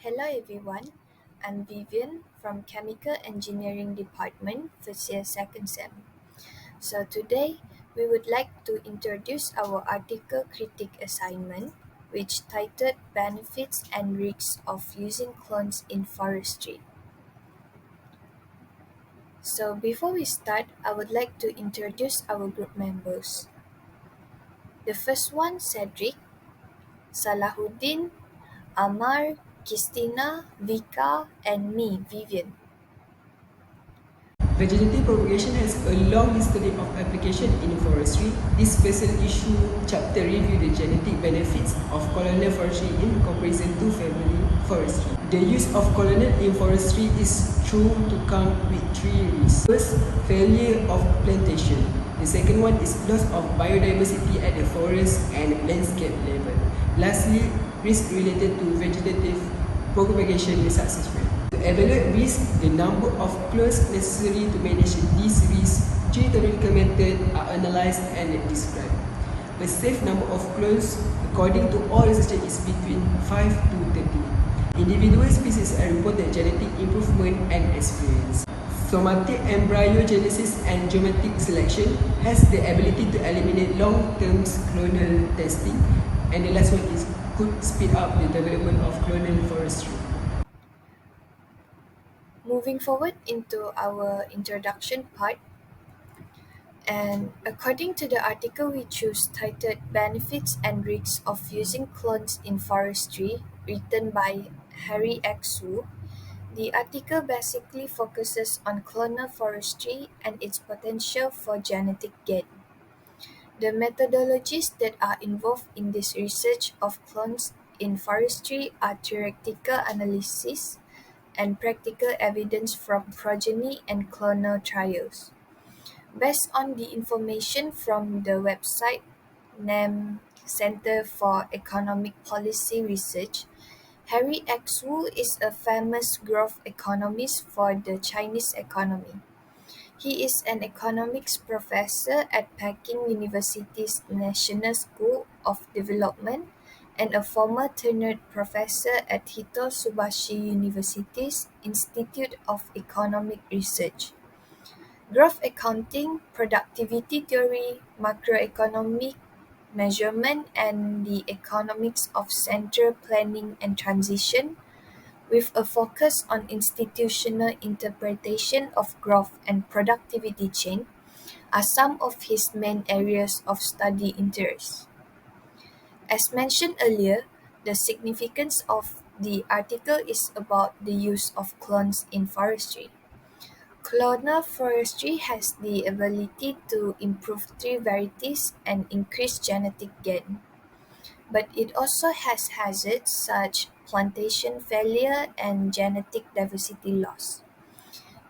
Hello everyone, I'm Vivian from Chemical Engineering Department, first year second sem. So today we would like to introduce our article critic assignment, which titled Benefits and Risks of Using Clones in Forestry. So before we start, I would like to introduce our group members. The first one, Cedric, Salahuddin, Amar, Christina, Vika, and me, Vivian. Vegetative propagation has a long history of application in forestry. This special issue chapter reviews the genetic benefits of colonial forestry in comparison to family forestry. The use of colonial in forestry is true to come with three risks. First, failure of plantation. The second one is loss of biodiversity at the forest and landscape level. Lastly, risk related to vegetative propagation with success rate. To evaluate risk, the number of clones necessary to manage these risks, three theoretical methods are analyzed and described. The safe number of clones, according to all researchers, is between 5 to 30. Individual species are reported genetic improvement and experience. Somatic embryogenesis and genetic selection has the ability to eliminate long-term clonal testing. And the last one is could speed up the development of clonal forestry. Moving forward into our introduction part, and according to the article we choose titled Benefits and Risks of Using Clones in Forestry, written by Harry X. Wu, the article basically focuses on clonal forestry and its potential for genetic gain. The methodologies that are involved in this research of clones in forestry are theoretical analysis and practical evidence from progeny and clonal trials. Based on the information from the website named Center for Economic Policy Research, Harry X. Wu is a famous growth economist for the Chinese economy. He is an economics professor at Peking University's National School of Development and a former tenured professor at Hitotsubashi University's Institute of Economic Research. Growth accounting, productivity theory, macroeconomic measurement, and the economics of central planning and transition, with a focus on institutional interpretation of growth and productivity chain, are some of his main areas of study interest. As mentioned earlier, the significance of the article is about the use of clones in forestry. Clonal forestry has the ability to improve tree varieties and increase genetic gain, but it also has hazards such plantation failure and genetic diversity loss.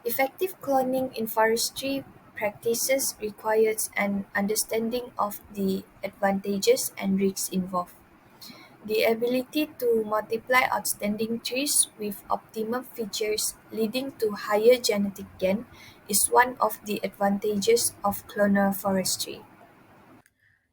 Effective cloning in forestry practices requires an understanding of the advantages and risks involved. The ability to multiply outstanding trees with optimum features leading to higher genetic gain is one of the advantages of clonal forestry.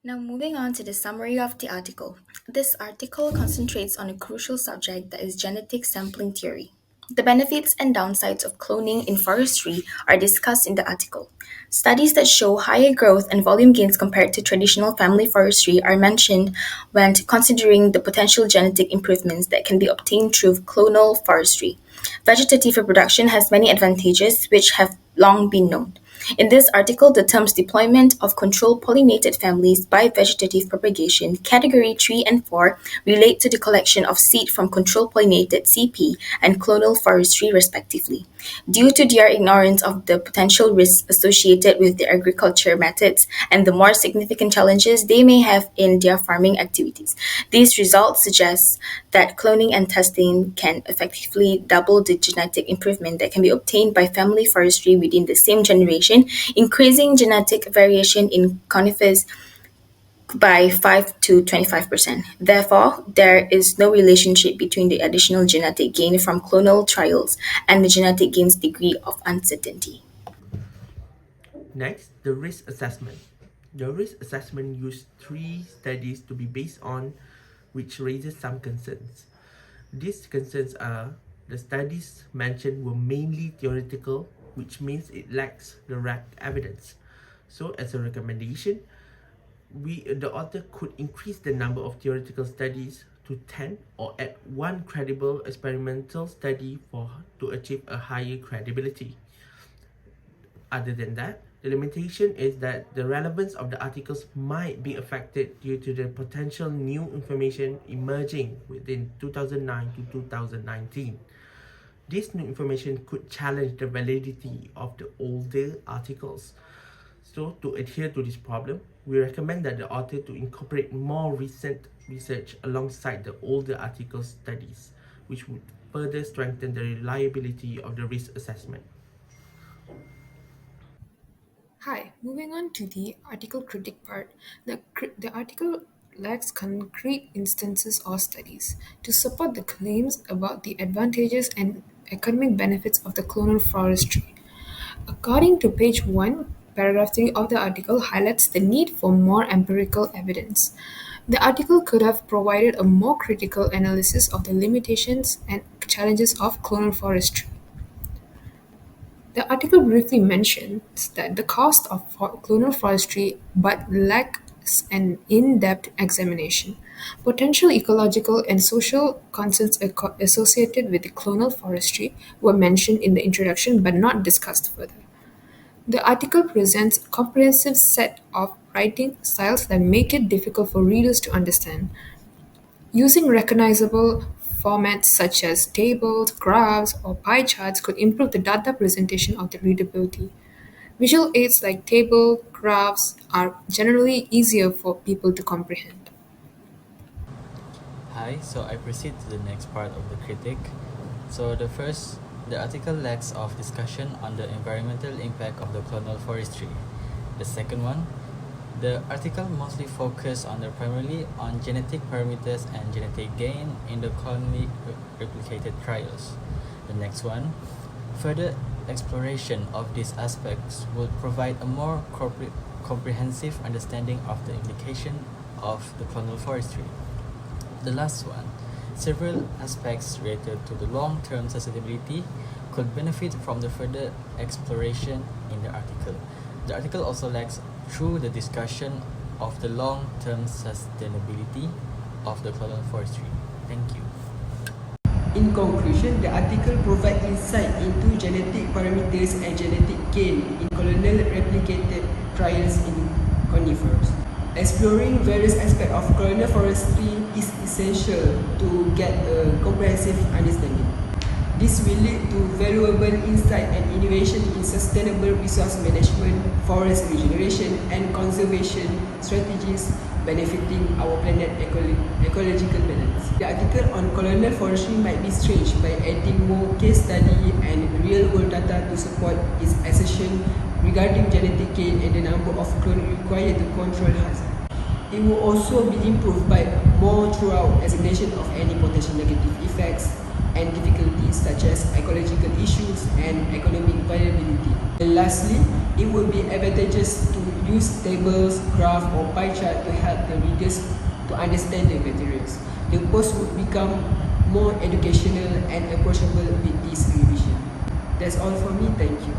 Now, moving on to the summary of the article. This article concentrates on a crucial subject that is genetic sampling theory. The benefits and downsides of cloning in forestry are discussed in the article. Studies that show higher growth and volume gains compared to traditional family forestry are mentioned when considering the potential genetic improvements that can be obtained through clonal forestry. Vegetative reproduction has many advantages which have long been known. In this article, the terms deployment of controlled pollinated families by vegetative propagation, category 3 and 4, relate to the collection of seed from controlled pollinated CP and clonal forestry, respectively. Due to their ignorance of the potential risks associated with their agriculture methods and the more significant challenges they may have in their farming activities, these results suggest that cloning and testing can effectively double the genetic improvement that can be obtained by family forestry within the same generation, increasing genetic variation in conifers by 5 to 25%. Therefore, there is no relationship between the additional genetic gain from clonal trials and the genetic gain's degree of uncertainty. Next, the risk assessment. The risk assessment used three studies to be based on, which raises some concerns. These concerns are the studies mentioned were mainly theoretical, which means it lacks direct evidence. So as a recommendation, the author could increase the number of theoretical studies to 10 or add one credible experimental study to achieve a higher credibility. Other than that, the limitation is that the relevance of the articles might be affected due to the potential new information emerging within 2009 to 2019. This new information could challenge the validity of the older articles. So to adhere to this problem, we recommend that the author to incorporate more recent research alongside the older article studies, which would further strengthen the reliability of the risk assessment. Hi, moving on to the article critic part. The article lacks concrete instances or studies to support the claims about the advantages and economic benefits of the clonal forestry. According to page 1, paragraph 3 of the article highlights the need for more empirical evidence. The article could have provided a more critical analysis of the limitations and challenges of clonal forestry. The article briefly mentions that the cost of clonal forestry but lacks an in-depth examination. Potential ecological and social concerns associated with the clonal forestry were mentioned in the introduction but not discussed further. The article presents a comprehensive set of writing styles that make it difficult for readers to understand. Using recognizable formats such as tables, graphs, or pie charts could improve the data presentation of the readability. Visual aids like table, graphs are generally easier for people to comprehend. Hi, so I proceed to the next part of the critic. So the article lacks of discussion on the environmental impact of the clonal forestry. The second one, the article mostly focused primarily on genetic parameters and genetic gain in the clonally replicated trials. The next one, further exploration of these aspects would provide a more comprehensive understanding of the implication of the clonal forestry. The last one, several aspects related to the long-term sustainability could benefit from the further exploration in the article. The article also lacks through the discussion of the long-term sustainability of the clonal forestry. Thank you. In conclusion, the article provides insight into genetic parameters and genetic gain in colonial replicated trials in conifers. Exploring various aspects of colonial forestry is essential to get a comprehensive understanding. This will lead to valuable insight and innovation in sustainable resource management, forest regeneration, and conservation strategies benefiting our planet ecological balance. The article on colonial forestry might be stretched by adding more case study and real-world data to support its assertion regarding genetic gain and the number of clones required to control hazard. It will also be improved by more thorough examination of any potential negative effects and difficulties such as ecological issues and economic viability. And lastly, it would be advantageous to use tables, graph or pie chart to help the readers to understand the materials. The post would become more educational and approachable with this revision. That's all for me, thank you.